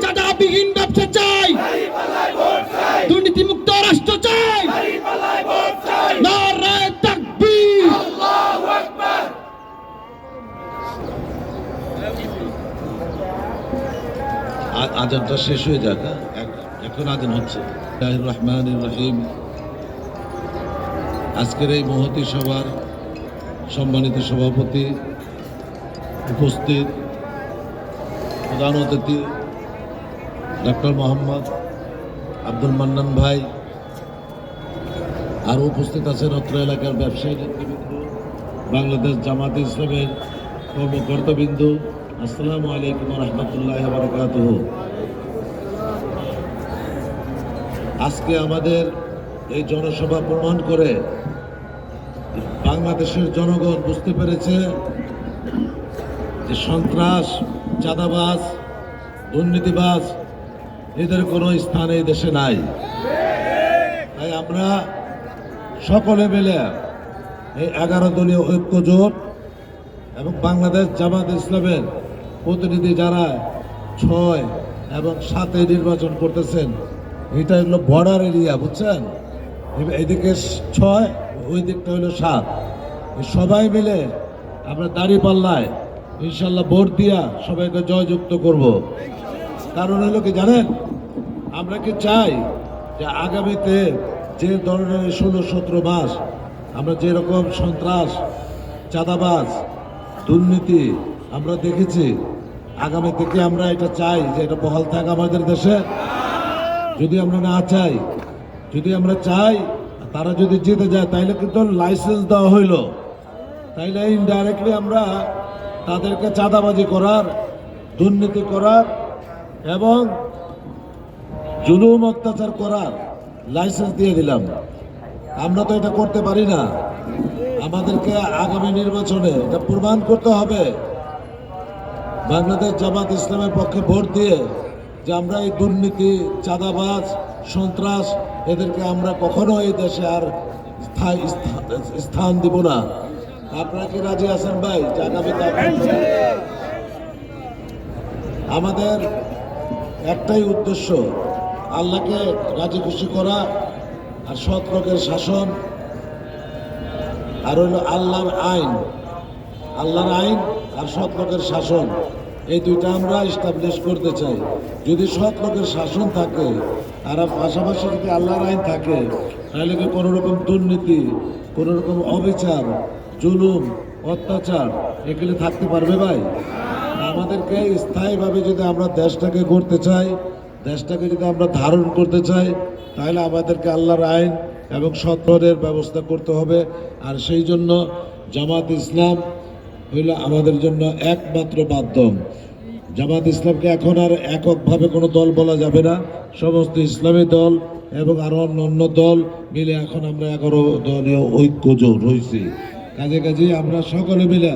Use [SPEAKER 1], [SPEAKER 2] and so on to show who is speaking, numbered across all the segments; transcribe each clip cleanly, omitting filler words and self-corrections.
[SPEAKER 1] চাঁদাবিহীন ব্যবসা চাই, দুর্নীতিমুক্ত রাষ্ট্র চাই। নারায়ে তাকবীর।
[SPEAKER 2] আজানটা শেষ হয়ে যাক, এখন আজান হচ্ছে। রহমানির রহিম। আজকের এই মহতী সভার সম্মানিত সভাপতি, উপস্থিত প্রধান অতিথি ডক্টর মোহাম্মদ আব্দুল মান্নান ভাই, আর উপস্থিত আছেন অত্র এলাকার ব্যবসায়ী নেতৃবৃন্দ, বাংলাদেশ জামাতে ইসলামের কর্মকর্তাবৃন্দ। আসসালামু আলাইকুম রহমতুল্লাহ বারাকাতুহু। আজকে আমাদের এই জনসভা প্রমাণ করে বাংলাদেশের জনগণ বুঝতে পেরেছে যে সন্ত্রাস, চাঁদাবাজ, দুর্নীতিবাজ এদের কোনো স্থান এই দেশে নাই। তাই আমরা সকলে মিলে এই 11 দলীয় ঐক্য জোট এবং বাংলাদেশ জামাত ইসলামের প্রতিনিধি যারা 6 এবং 7-এ নির্বাচন করতেছেন, এটা হলো বর্ডার এরিয়া, বুঝছেন? এইদিকে 6, ওই দিকটা হলো 7। সবাই মিলে আমরা দাঁড়িপাল্লায় ইনশাল্লাহ ভোট দিয়া সবাইকে জয়যুক্ত করব। কারণ হলো কি জানেন, আমরা কি চাই যে আগামীতে যে ধরনের 16-17 মাস আমরা যেরকম সন্ত্রাস, চাঁদাবাজ, দুর্নীতি আমরা দেখেছি, আগামী থেকে আমরা এটা চাই যে এটা বহাল থাক আমাদের দেশে? যদি আমরা না চাই, যদি আমরা চাই তারা যদি জিতে যায়, তাইলে কিন্তু লাইসেন্স দেওয়া হইল, তাইলে ইনডাইরেক্টলি আমরা তাদেরকে চাঁদাবাজি করার, দুর্নীতি করার এবং জুলুম অত্যাচার করার লাইসেন্স দিয়ে দিলাম। আমরা তো এটা করতে পারি না। আমাদেরকে আগামী নির্বাচনে এটা প্রমাণ করতে হবে বাংলাদেশ জামাত ইসলামের পক্ষে ভোট দিয়ে যে আমরা এই দুর্নীতি, চাঁদাবাজ, সন্ত্রাস এদেরকে আমরা কখনো এই দেশে আর স্থান দিব না। আপনারা কি রাজি আছেন ভাই? আমাদের একটাই উদ্দেশ্য, আল্লাহকে রাজি খুশি করা আর সৎ লোকের শাসন, আর হইল আল্লাহর আইন আর সৎ লোকের শাসন, এই দুইটা আমরা এস্টাবলিশ করতে চাই। যদি সৎ লোকের শাসন থাকে আর পাশাপাশি যদি আল্লাহর আইন থাকে, তাহলে কি কোনো রকম দুর্নীতি, কোনো রকম অবিচার, জুলুম, অত্যাচার এগুলি থাকতে পারবে ভাই? আমাদেরকে স্থায়ীভাবে যদি আমরা দেশটাকে গড়তে চাই, দেশটাকে যদি আমরা ধারণ করতে চাই, তাহলে আমাদেরকে আল্লাহর আইন এবং সৎপথের ব্যবস্থা করতে হবে। আর সেই জন্য জামাত ইসলাম হইল আমাদের জন্য একমাত্র মাধ্যম। জামাত ইসলামকে এখন আর এককভাবে কোনো দল বলা যাবে না, সমস্ত ইসলামী দল এবং আরো অন্য দল মিলে এখন আমরা 11 দলীয় ঐক্য জোট হয়েছি। কাজে আমরা সকলে মিলে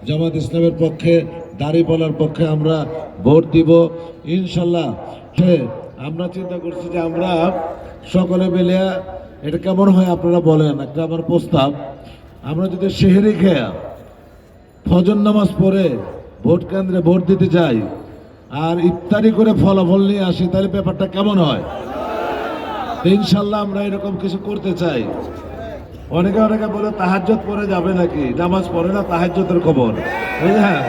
[SPEAKER 2] জামাত ইসলামের পক্ষে, দাঁড়িপাল্লার পক্ষে আমরা ভোট দিব ইনশাল্লাহ। আমরা চিন্তা করছি যে আমরা সকলে মিলে, এটা কেমন হয় আপনারা বলেন, একটা আমার প্রস্তাব, আমরা যদি সেহরি খেয়ে ফজর নামাজ পড়ে ভোট কেন্দ্রে ভোট দিতে যাই আর ইফতারি করে ফলাফল নিয়ে আসি, তাহলে ব্যাপারটা কেমন হয়? ইনশাল্লাহ আমরা এরকম কিছু করতে চাই। অনেকে বলে তাহাজ্জুদ পড়ে যাবে নাকি? নামাজ পড়ে না, তাহাজ্জুদের খবর, হ্যাঁ,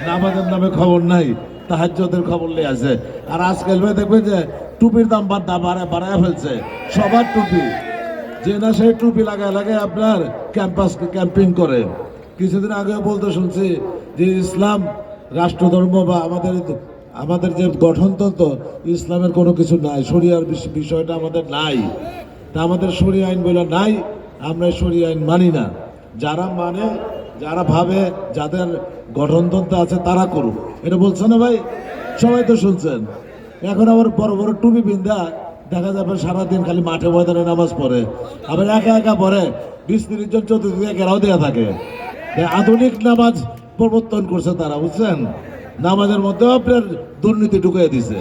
[SPEAKER 2] নামাজের নামে খবর নাই, তাহাজ্জুদের খবর নিয়ে আসে। আর আজকাল দেখবেন যে টুপির দাম বাড়ায় ফেলছে, সবার টুপি, যে না সেই টুপি লাগায় আপনার ক্যাম্পিং করে। কিছুদিন আগে বলতে শুনছি যে ইসলাম রাষ্ট্রধর্ম বা আমাদের যে গঠনতন্ত্র, ইসলামের কোনো কিছু নাই, শরিয়ার বিষয়টা আমাদের নাই। তা আমাদের শরিয়া আইন বলে নাই, আমরা শরিয়া আইন মানি না। যারা ভাবে যাদের গঠনতন্ত্র আছে তারা করুক, এটা বলছে না ভাই? সবাই তো শুনছেন। এখন আবার বড় বড় টুপি বিন্দা দেখা যাবে সারাদিন খালি মাঠে ময়দানে নামাজ পড়ে, আবার একা পড়ে 20-30 জন চতুর্দিকে ঘেরাও দেওয়া থাকে। আধুনিক নামাজ প্রবর্তন করছে তারা, বুঝছেন? নামাজের মধ্যেও আপনার দুর্নীতি ঢুকিয়ে দিছে।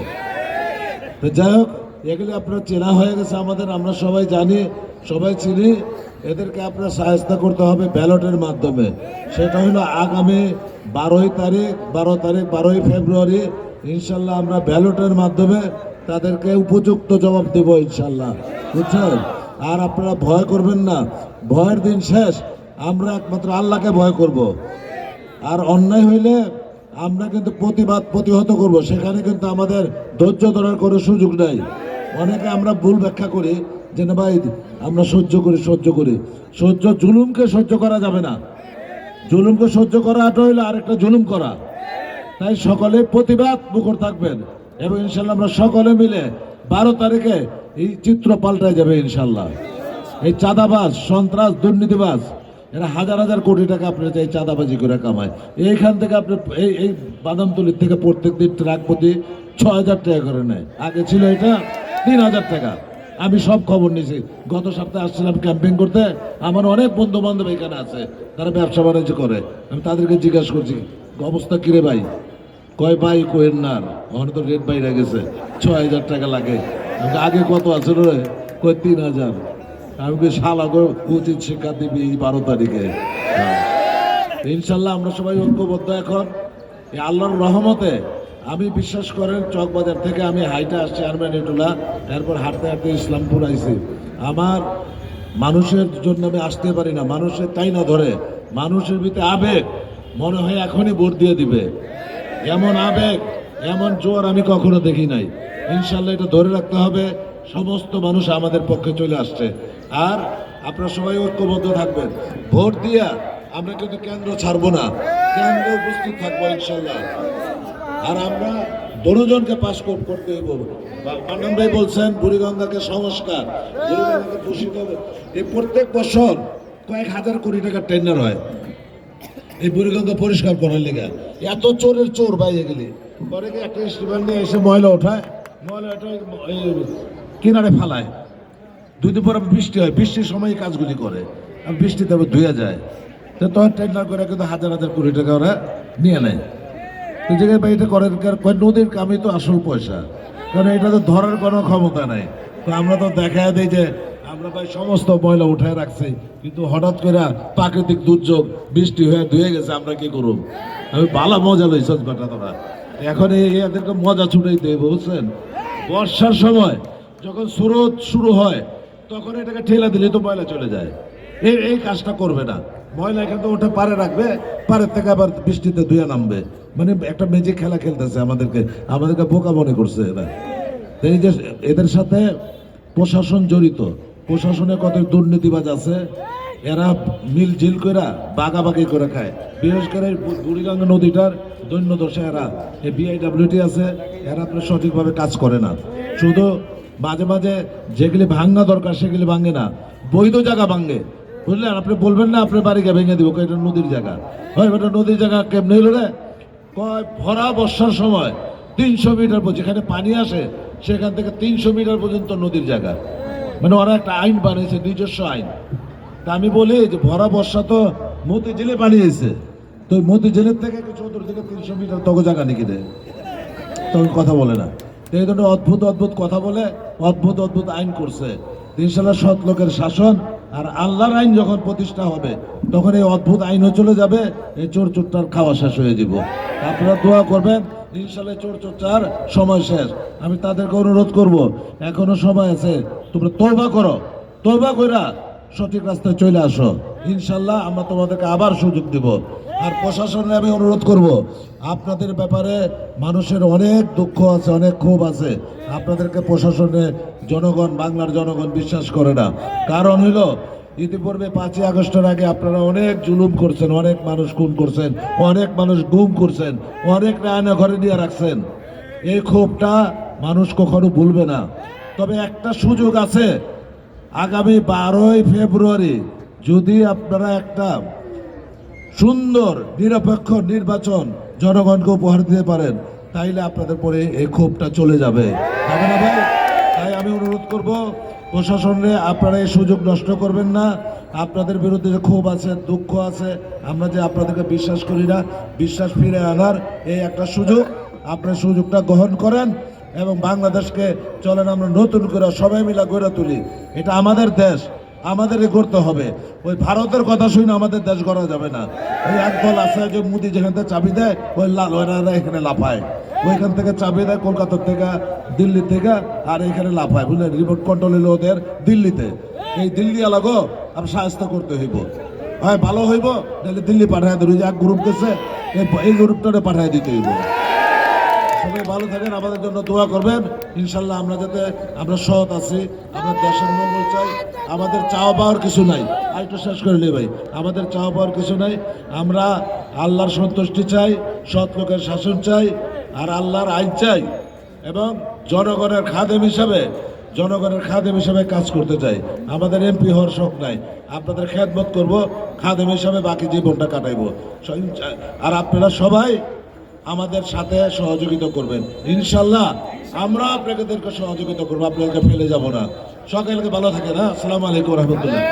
[SPEAKER 2] তো যাই হোক, এগুলি আপনার চেনা হয়ে গেছে আমাদের, আমরা সবাই জানি, সবাই চিনি। এদেরকে আপনার সাহায্য করতে হবে ব্যালটের মাধ্যমে। সেটা হলো আগামী 12 তারিখ 12ই ফেব্রুয়ারি ইনশাল্লাহ আমরা ব্যালটের মাধ্যমে তাদেরকে উপযুক্ত জবাব দেব ইনশাল্লাহ, বুঝছেন? আর আপনারা ভয় করবেন না, ভয়ের দিন শেষ। আমরা একমাত্র আল্লাহকে ভয় করব। আর অন্যায় হইলে আমরা কিন্তু প্রতিহত করব, সেখানে কিন্তু আমাদের ধৈর্য ধরার কোনো সুযোগ নাই। অনেকে আমরা ভুল ব্যাখ্যা করি যে না ভাই আমরা সহ্য করি। জুলুমকে সহ্য করা যাবে না। জুলুমকে সহ্য করাটা হইলে আরেকটা জুলুম করা। তাই সকলে প্রতিবাদ মুখর থাকবেন এবং ইনশাল্লাহ আমরা সকলে মিলে 12 তারিখে এই চিত্র পাল্টায় যাবে ইনশাল্লাহ। এই চাঁদাবাজ, সন্ত্রাস, দুর্নীতিবাজ এরা হাজার হাজার কোটি টাকা আপনি এই চাঁদাবাজি করে কামায়। এইখান থেকে আপনি এই বাদামতলির থেকে প্রত্যেক দিন ট্রাক প্রতি 6,000 টাকা করে নেয়। আগে ছিল এটা 3,000 টাকা। আমি সব খবর নিয়েছি। গত সপ্তাহে আসছিলাম ক্যাম্পিং করতে, আমার অনেক বন্ধু বান্ধব এখানে আছে, তারা ব্যবসা বাণিজ্য করে। আমি তাদেরকে জিজ্ঞাসা করছি অবস্থা কিরে ভাই, কয় ভাই কোয়েন না, ওখানে তো রেট বাইরে গেছে, 6,000 টাকা লাগে। আগে কত আছে রে, কয় 3,000। আমি কি শালা উচিত শিক্ষা দিবি 12 তারিখে। ইনশাল্লাহ আমরা সবাই ঐক্যবদ্ধ এখন এই আল্লাহর রহমতে। আমি বিশ্বাস করেন চকবাজার থেকে আমি হাইটে আসছি আরমানিটোলা, এরপর হাঁটতে হাঁটতে ইসলামপুর আইছি। আমার মানুষের জন্য আমি আসতে পারি না, মানুষের তাই না ধরে, মানুষের ভিতরে আবেগ, মনে হয় এখনই ভোট দিয়ে দিবে, এমন আবেগ, এমন জোর আমি কখনো দেখি নাই। ইনশাল্লাহ এটা ধরে রাখতে হবে। সমস্ত মানুষ আমাদের পক্ষে চলে আসছে। আর আপনারা সবাই ঐক্যবদ্ধ থাকবেন। ভোট দিয়া আমরা কিন্তু কেন্দ্র ছাড়বো না, কেন্দ্রে উপস্থিত থাকবো ইনশাল্লাহ। আর আমরা দনোজনকে পাস করতে হইব। পান্ডন ভাই বলছেন বুড়িগঙ্গাকে সংস্কার, বুড়িগঙ্গাকে দূষিত হবে। এই প্রত্যেক বছর কয়েক হাজার কোটি টাকার টেন্ডার হয় এই বুড়িগঙ্গা পরিষ্কার করার লেগে। এত চোরের চোর বাইরে গেলে পরে কি একটা স্টিমার নিয়ে এসে ময়লা ওঠায়, ময়লা ওঠায় কিনারে ফালায়। 2 দিন পর বৃষ্টি হয়, বৃষ্টির সময় এই কাজগুলি করে, আর বৃষ্টিতে আবার ধুয়ে যায়। তো তখন টেন্ডার করে কিন্তু হাজার হাজার কোটি টাকা ওরা নিয়ে নেয়। তো জায়গায় ভাই এটা করেন, নদীর কামই তো আসল পয়সা, কারণ এটা তো ধরার কোনো ক্ষমতা নাই। তো আমরা তো দেখা দিই যে আমরা ভাই সমস্ত ময়লা উঠায় রাখছি, কিন্তু হঠাৎ করে প্রাকৃতিক দুর্যোগ, বৃষ্টি হয়ে ধুয়ে গেছে, আমরা কি করব? আমি ভালো মজা লইছ বেটা তোরা। এখন এদেরকে মজা ছুটাইতে হবে, বুঝছেন? বর্ষার সময় যখন স্রোত শুরু হয় তখন এটাকে ঠেলা দিলে তো ময়লা চলে যায়। এই কাজটা করবে না। ময়লা এখান থেকে ওঠে পারে রাখবে, পারের থেকে আবার বৃষ্টিতে ধুয়ে নামবে। মানে একটা ম্যাজিক খেলা খেলতেছে, আমাদেরকে বোকা মনে করছে এরা। এই যে এদের সাথে প্রশাসন জড়িত, প্রশাসনে কত দুর্নীতিবাজ আছে, এরা মিলঝিল করে বাগাবাগি করে খায়। বিশেষ করে বুড়িগঙ্গা নদীটার দৈন্যদশা এরা, এই বিআইডব্লিউটি আছে, এরা আপনার সঠিকভাবে কাজ করে না। শুধু মাঝে মাঝে যেগুলি ভাঙা দরকার সেগুলি ভাঙে না, বৈধ জায়গা ভাঙে, বুঝলেন? আপনি বলবেন না আপনার বাড়িকে ভেঙে দিব, এটা নদীর জায়গা। হয় এটা নদীর জায়গা কেমনি হলো রে? কয় ভরা বর্ষার সময় 300 মিটার, যেখানে পানি আসে সেখান থেকে 300 মিটার পর্যন্ত নদীর জায়গা। মানে ওরা একটা আইন বানিয়েছে, নিজস্ব আইন। তা আমি বলি যে ভরা বর্ষা তো মতিঝিলে বানিয়েছে, তো মতিঝিলের থেকে চতুর্দিকে 300 মিটার তখন জায়গা নাকি দেয়, তখন কথা বলে না। এই ধরনের অদ্ভুত অদ্ভুত কথা বলে অদ্ভুত অদ্ভুত আইন করছে। ইনশাল্লাহ সৎ লোকের শাসন আর আল্লাহর আইন যখন প্রতিষ্ঠা হবে তখন এই অদ্ভুত আইনও চলে যাবে, এই চোর চোরটার খাওয়া শেষ হয়ে যাব। আপনারা দোয়া করবেন, ইনশাল্লাহ চোর চোরটার সময় শেষ। আমি তাদেরকে অনুরোধ করব, এখনো সময় আছে, তোমরা তওবা করো, তওবা কইরা সঠিক রাস্তায় চলে আসো। ইনশাল্লাহ আমরা তোমাদেরকে আবার সুযোগ দিব। আর প্রশাসনে আমি অনুরোধ করব, আপনাদের ব্যাপারে মানুষের অনেক দুঃখ আছে, অনেক ক্ষোভ আছে। আপনাদেরকে প্রশাসনে জনগণ, বাংলার জনগণ বিশ্বাস করে না। কারণ হইল ইতিপূর্বে 5ই আগস্টের আগে আপনারা অনেক জুলুম করছেন, অনেক মানুষ খুন করছেন, অনেক মানুষ গুম করছেন, অনেক রায়না ঘরে দিয়ে রাখছেন। এই ক্ষোভটা মানুষ কখনো ভুলবে না। তবে একটা সুযোগ আছে, আগামী 12ই ফেব্রুয়ারি যদি আপনারা একটা সুন্দর নিরপেক্ষ নির্বাচন জনগণকে উপহার দিতে পারেন, তাইলে আপনাদের পরে এই ক্ষোভটা চলে যাবে, হবে না ভাই? তাই আমি অনুরোধ করব প্রশাসনে, আপনারা এই সুযোগ নষ্ট করবেন না। আপনাদের বিরুদ্ধে যে ক্ষোভ আছে, দুঃখ আছে, আমরা যে আপনাদেরকে বিশ্বাস করি না, বিশ্বাস ফিরে আনার এই একটা সুযোগ, আপনার সুযোগটা গ্রহণ করেন এবং বাংলাদেশকে চলেন আমরা নতুন করে সবাই মিলে গড়ে তুলি। এটা আমাদের দেশ, আমাদেরই করতে হবে। ওই ভারতের কথা শুনে আমাদের দেশ গড়া যাবে না। ওই একদল আছে যে মোদি যেখান থেকে চাবি দেয়, ওই লাল এখানে লাফায়। ওইখান থেকে চাবি দেয় কলকাতা থেকে, দিল্লি থেকে, আর এখানে লাফায়, বুঝলেন? রিমোট কন্ট্রোল হলো ওদের দিল্লিতে। এই দিল্লি আলাগো আমি সাহায্য করতে হইব, হয় ভালো হইব, নাহলে দিল্লি পাঠায় দেবে। এক গ্রুপ গেছে, এই গ্রুপটা পাঠায় দিতে হইব। সবাই ভালো থাকেন, আমাদের জন্য দোয়া করবেন। ইনশাল্লাহ আমরা যাতে আমরা সৎ আছি, আমরা দেশের মঙ্গল চাই, আমাদের চাওয়া পাওয়ার কিছু নাই। আর একটু শেষ করে নিই ভাই, আমাদের চাওয়া পাওয়ার কিছু নাই। আমরা আল্লাহর সন্তুষ্টি চাই, সৎ লোকের শাসন চাই, আর আল্লাহর আইন চাই, এবং জনগণের খাদেম হিসাবে কাজ করতে চাই। আমাদের এমপি হওয়ার শখ নাই, আপনাদের খেদমত করব, খাদেম হিসাবে বাকি জীবনটা কাটাইবো। আর আপনারা সবাই আমাদের সাথে সহযোগিতা করবেন ইনশাল্লাহ। আমরা আপনাদেরকে সহযোগিতা করবো, আপনাদেরকে ফেলে যাব না। সকালকে ভালো থাকে না। আসসালামু আলাইকুম রহমতুল্লাহ।